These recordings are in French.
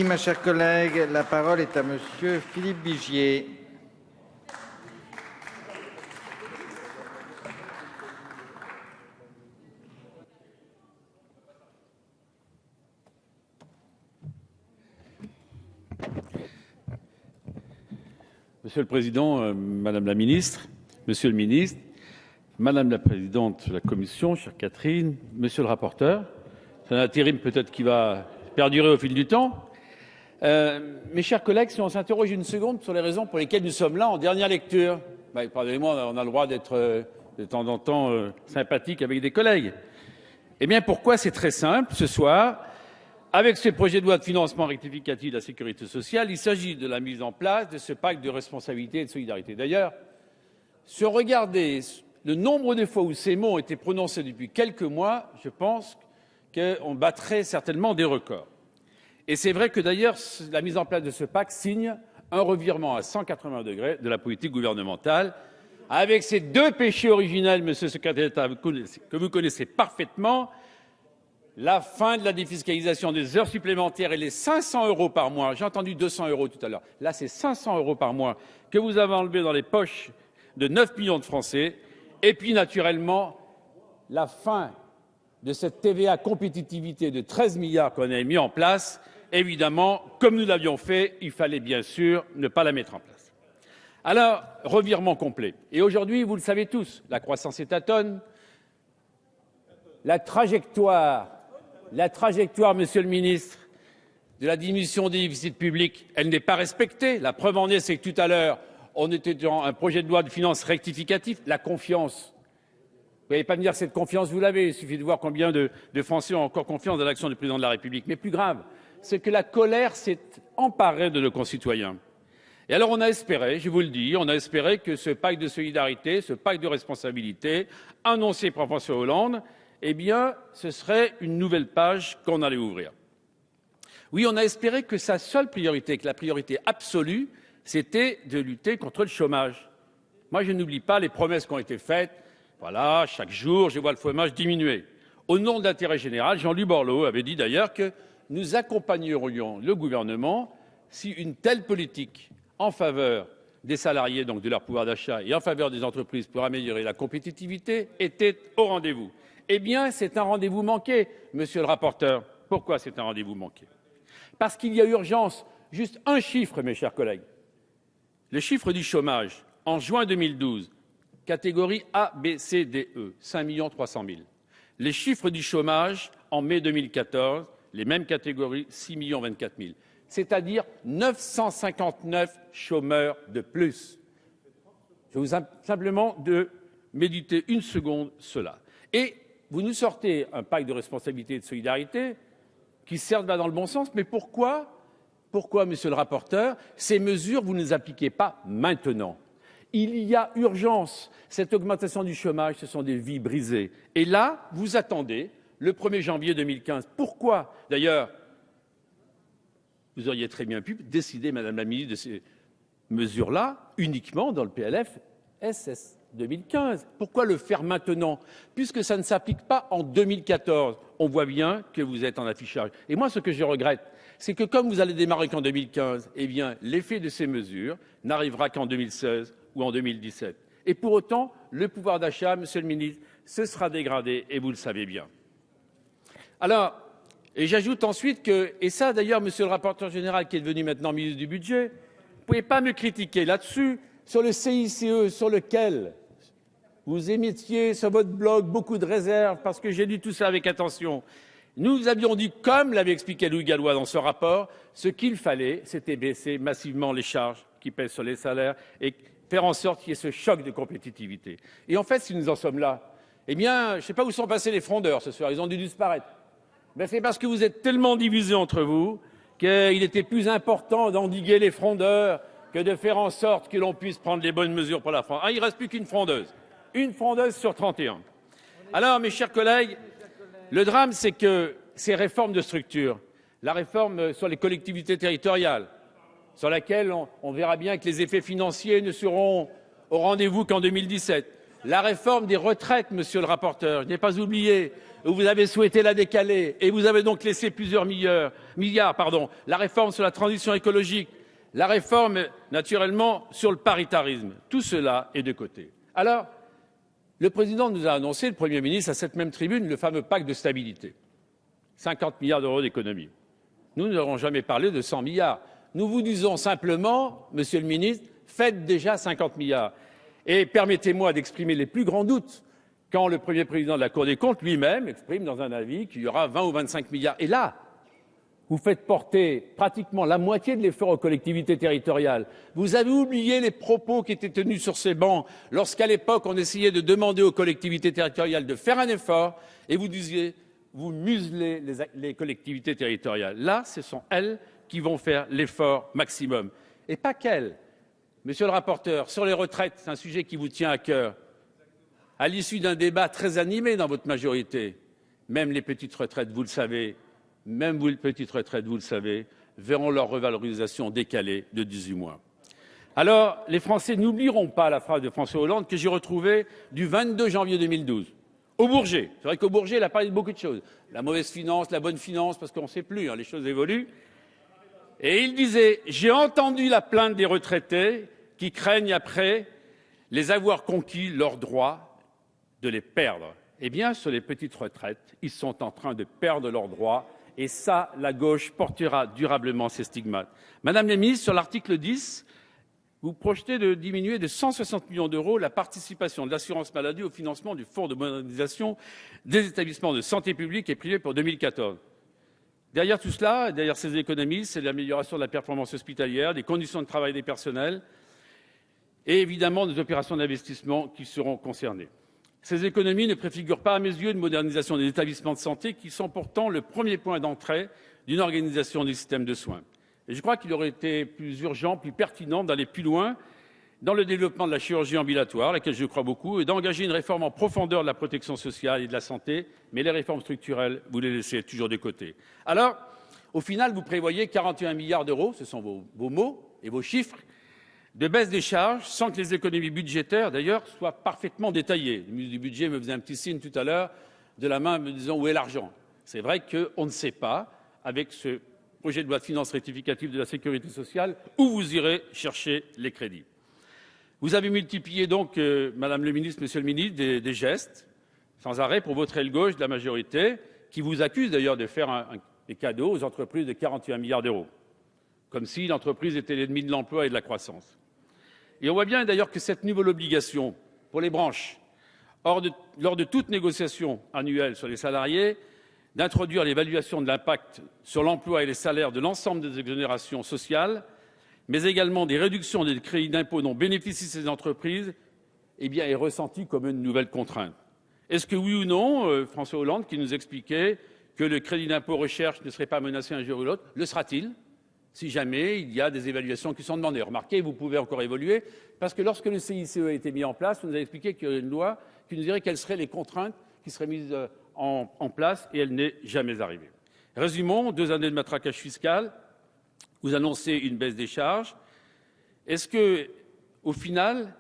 Ma chère collègue, la parole est à monsieur Philippe Bigier. Monsieur le Président, Madame la Ministre, Monsieur le Ministre, Madame la Présidente de la Commission, chère Catherine, Monsieur le rapporteur, c'est un intérim peut-être qui va perdurer au fil du temps. Mes chers collègues, si on s'interroge une seconde sur les raisons pour lesquelles nous sommes là en dernière lecture, pardonnez-moi, on a le droit d'être de temps en temps sympathique avec des collègues. Eh bien, pourquoi? C'est très simple. Ce soir, avec ce projet de loi de financement rectificatif de la sécurité sociale, il s'agit de la mise en place de ce pacte de responsabilité et de solidarité. D'ailleurs, si on regardait le nombre de fois où ces mots ont été prononcés depuis quelques mois, je pense qu'on battrait certainement des records. Et c'est vrai que d'ailleurs, la mise en place de ce pacte signe un revirement à 180 degrés de la politique gouvernementale, avec ces deux péchés originels, monsieur le secrétaire d'État, que vous connaissez parfaitement, la fin de la défiscalisation des heures supplémentaires et les 500 € par mois. J'ai entendu 200 € tout à l'heure. Là, c'est 500 € par mois que vous avez enlevé dans les poches de 9 millions de Français. Et puis, naturellement, la fin de cette TVA compétitivité de 13 milliards qu'on avait mis en place. Évidemment, comme nous l'avions fait, il fallait bien sûr ne pas la mettre en place. Alors, revirement complet. Et aujourd'hui, vous le savez tous, la croissance est atone. La trajectoire, monsieur le ministre, de la diminution des déficits publics, elle n'est pas respectée. La preuve en est, c'est que tout à l'heure, on était dans un projet de loi de finances rectificatif. La confiance. Vous n'allez pas me dire que cette confiance, vous l'avez. Il suffit de voir combien de Français ont encore confiance dans l'action du président de la République. Mais plus grave, c'est que la colère s'est emparée de nos concitoyens. Et alors on a espéré, je vous le dis, on a espéré que ce pacte de solidarité, ce pacte de responsabilité, annoncé par François Hollande, eh bien, ce serait une nouvelle page qu'on allait ouvrir. Oui, on a espéré que sa seule priorité, que la priorité absolue, c'était de lutter contre le chômage. Moi, je n'oublie pas les promesses qui ont été faites. Voilà, chaque jour, je vois le chômage diminuer. Au nom de l'intérêt général, Jean-Louis Borloo avait dit d'ailleurs que nous accompagnerions le gouvernement si une telle politique en faveur des salariés, donc de leur pouvoir d'achat, et en faveur des entreprises pour améliorer la compétitivité, était au rendez-vous. Eh bien, c'est un rendez-vous manqué, monsieur le rapporteur. Pourquoi c'est un rendez-vous manqué? Parce qu'il y a urgence. Juste un chiffre, mes chers collègues. Le chiffre du chômage, en juin 2012, catégorie A, B, C, D, E, 5 300 000. Les chiffres du chômage, en mai 2014, les mêmes catégories, 6 24 000. C'est-à-dire 959 chômeurs de plus. Je vous invite simplement de méditer une seconde cela. Et vous nous sortez un pacte de responsabilité et de solidarité qui certes va dans le bon sens, mais pourquoi, monsieur le rapporteur, ces mesures, vous ne les appliquez pas maintenant? Il y a urgence. Cette augmentation du chômage, ce sont des vies brisées. Et là, vous attendez le 1er janvier 2015. Pourquoi? D'ailleurs, vous auriez très bien pu décider, Madame la Ministre, de ces mesures-là uniquement dans le PLF-SS 2015. Pourquoi le faire maintenant? Puisque ça ne s'applique pas en 2014. On voit bien que vous êtes en affichage. Et moi, ce que je regrette, c'est que comme vous allez démarrer qu'en 2015, eh bien, l'effet de ces mesures n'arrivera qu'en 2016 ou en 2017. Et pour autant, le pouvoir d'achat, Monsieur le Ministre, se sera dégradé, et vous le savez bien. Alors, et j'ajoute ensuite que, et ça d'ailleurs, Monsieur le rapporteur général, qui est devenu maintenant ministre du Budget, vous ne pouvez pas me critiquer là-dessus, sur le CICE, sur lequel vous émettiez sur votre blog beaucoup de réserves, parce que j'ai lu tout ça avec attention. Nous avions dit, comme l'avait expliqué Louis Gallois dans ce rapport, ce qu'il fallait, c'était baisser massivement les charges qui pèsent sur les salaires et faire en sorte qu'il y ait ce choc de compétitivité. Et en fait, si nous en sommes là, eh bien, je ne sais pas où sont passés les frondeurs ce soir, ils ont dû disparaître. Ben, c'est parce que vous êtes tellement divisés entre vous qu'il était plus important d'endiguer les frondeurs que de faire en sorte que l'on puisse prendre les bonnes mesures pour la France. Ah, il ne reste plus qu'une frondeuse sur 31. Alors, mes chers collègues, le drame, c'est que ces réformes de structure, la réforme sur les collectivités territoriales, sur laquelle on verra bien que les effets financiers ne seront au rendez-vous qu'en 2017, La réforme des retraites, monsieur le rapporteur, je n'ai pas oublié, vous avez souhaité la décaler et vous avez donc laissé plusieurs milliards. La réforme sur la transition écologique, la réforme, naturellement, sur le paritarisme. Tout cela est de côté. Alors, le président nous a annoncé, le Premier ministre, à cette même tribune, le fameux pacte de stabilité. 50 milliards d'euros d'économie. Nous n'aurons jamais parlé de 100 milliards. Nous vous disons simplement, monsieur le ministre, faites déjà 50 milliards. Et permettez-moi d'exprimer les plus grands doutes quand le premier président de la Cour des comptes lui-même exprime dans un avis qu'il y aura 20 ou 25 milliards. Et là, vous faites porter pratiquement la moitié de l'effort aux collectivités territoriales. Vous avez oublié les propos qui étaient tenus sur ces bancs lorsqu'à l'époque on essayait de demander aux collectivités territoriales de faire un effort et vous disiez vous muselez les collectivités territoriales. Là, ce sont elles qui vont faire l'effort maximum. Et pas qu'elles. Monsieur le rapporteur, sur les retraites, c'est un sujet qui vous tient à cœur. À l'issue d'un débat très animé dans votre majorité, même les petites retraites, vous le savez, verront leur revalorisation décalée de 18 mois. Alors, les Français n'oublieront pas la phrase de François Hollande que j'ai retrouvée du 22 janvier 2012. Au Bourget. C'est vrai qu'au Bourget, il a parlé de beaucoup de choses. La mauvaise finance, la bonne finance, parce qu'on ne sait plus, les choses évoluent. Et il disait « J'ai entendu la plainte des retraités qui craignent après les avoir conquis leurs droits de les perdre. » Eh bien, sur les petites retraites, ils sont en train de perdre leurs droits. Et ça, la gauche portera durablement ses stigmates. Madame la ministre, sur l'article 10, vous projetez de diminuer de 160 millions d'euros la participation de l'assurance maladie au financement du fonds de modernisation des établissements de santé publique et privés pour 2014. Derrière tout cela, derrière ces économies, c'est l'amélioration de la performance hospitalière, des conditions de travail des personnels et évidemment des opérations d'investissement qui seront concernées. Ces économies ne préfigurent pas à mes yeux une modernisation des établissements de santé qui sont pourtant le premier point d'entrée d'une organisation du système de soins. Et je crois qu'il aurait été plus urgent, plus pertinent d'aller plus loin dans le développement de la chirurgie ambulatoire, à laquelle je crois beaucoup, et d'engager une réforme en profondeur de la protection sociale et de la santé, mais les réformes structurelles, vous les laissez toujours de côté. Alors, au final, vous prévoyez 41 milliards d'euros, ce sont vos mots et vos chiffres, de baisse des charges, sans que les économies budgétaires, d'ailleurs, soient parfaitement détaillées. Le ministre du Budget me faisait un petit signe tout à l'heure de la main me disant où est l'argent. C'est vrai qu'on ne sait pas, avec ce projet de loi de finances rectificative de la sécurité sociale, où vous irez chercher les crédits. Vous avez multiplié donc, Madame le ministre, Monsieur le ministre, des gestes sans arrêt pour votre aile gauche de la majorité, qui vous accuse d'ailleurs de faire des cadeaux aux entreprises de 41 milliards d'euros, comme si l'entreprise était l'ennemi de l'emploi et de la croissance. Et on voit bien d'ailleurs que cette nouvelle obligation pour les branches, lors de toute négociation annuelle sur les salariés, d'introduire l'évaluation de l'impact sur l'emploi et les salaires de l'ensemble des exonérations sociales, mais également des réductions des crédits d'impôt dont bénéficient ces entreprises, eh bien, est ressentie comme une nouvelle contrainte. Est-ce que oui ou non, François Hollande, qui nous expliquait que le crédit d'impôt recherche ne serait pas menacé un jour ou l'autre, le sera-t-il si jamais il y a des évaluations qui sont demandées? Remarquez, vous pouvez encore évoluer, parce que lorsque le CICE a été mis en place, vous nous avez expliqué qu'il y aurait une loi qui nous dirait quelles seraient les contraintes qui seraient mises en place, et elle n'est jamais arrivée. Résumons, 2 années de matraquage fiscal, vous annoncez une baisse des charges. Est-ce que, au final,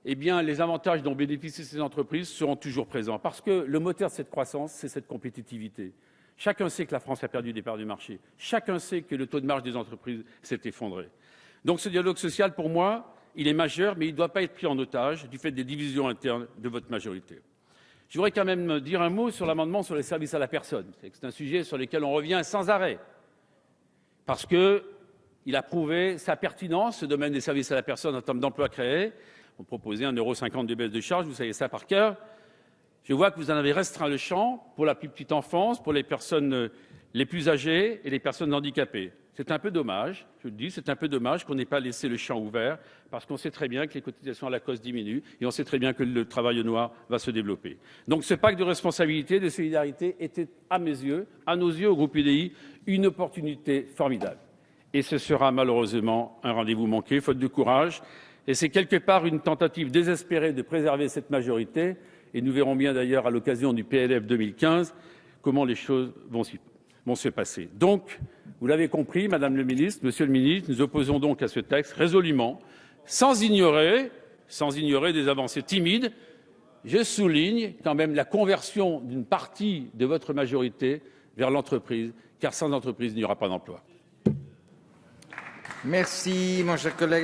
eh bien, les avantages dont bénéficient ces entreprises seront toujours présents? Parce que le moteur de cette croissance, c'est cette compétitivité. Chacun sait que la France a perdu des parts du marché. Chacun sait que le taux de marge des entreprises s'est effondré. Donc ce dialogue social, pour moi, il est majeur, mais il ne doit pas être pris en otage du fait des divisions internes de votre majorité. Je voudrais quand même dire un mot sur l'amendement sur les services à la personne. C'est un sujet sur lequel on revient sans arrêt, parce qu'il a prouvé sa pertinence, ce domaine des services à la personne en termes d'emplois créés. On proposait 1,50 € de baisse de charge, vous savez ça par cœur. Je vois que vous en avez restreint le champ pour la plus petite enfance, pour les personnes les plus âgées et les personnes handicapées. C'est un peu dommage, je le dis, c'est un peu dommage qu'on n'ait pas laissé le champ ouvert, parce qu'on sait très bien que les cotisations à la cause diminuent et on sait très bien que le travail au noir va se développer. Donc ce pacte de responsabilité, de solidarité était, à mes yeux, à nos yeux au groupe UDI, une opportunité formidable. Et ce sera malheureusement un rendez-vous manqué, faute de courage. Et c'est quelque part une tentative désespérée de préserver cette majorité. Et nous verrons bien d'ailleurs à l'occasion du PLF 2015 comment les choses vont se passer. Donc, vous l'avez compris, Madame le ministre, Monsieur le ministre, nous opposons donc à ce texte résolument, sans ignorer des avancées timides je souligne quand même la conversion d'une partie de votre majorité vers l'entreprise, car sans entreprise, il n'y aura pas d'emploi. Merci, mon cher collègue.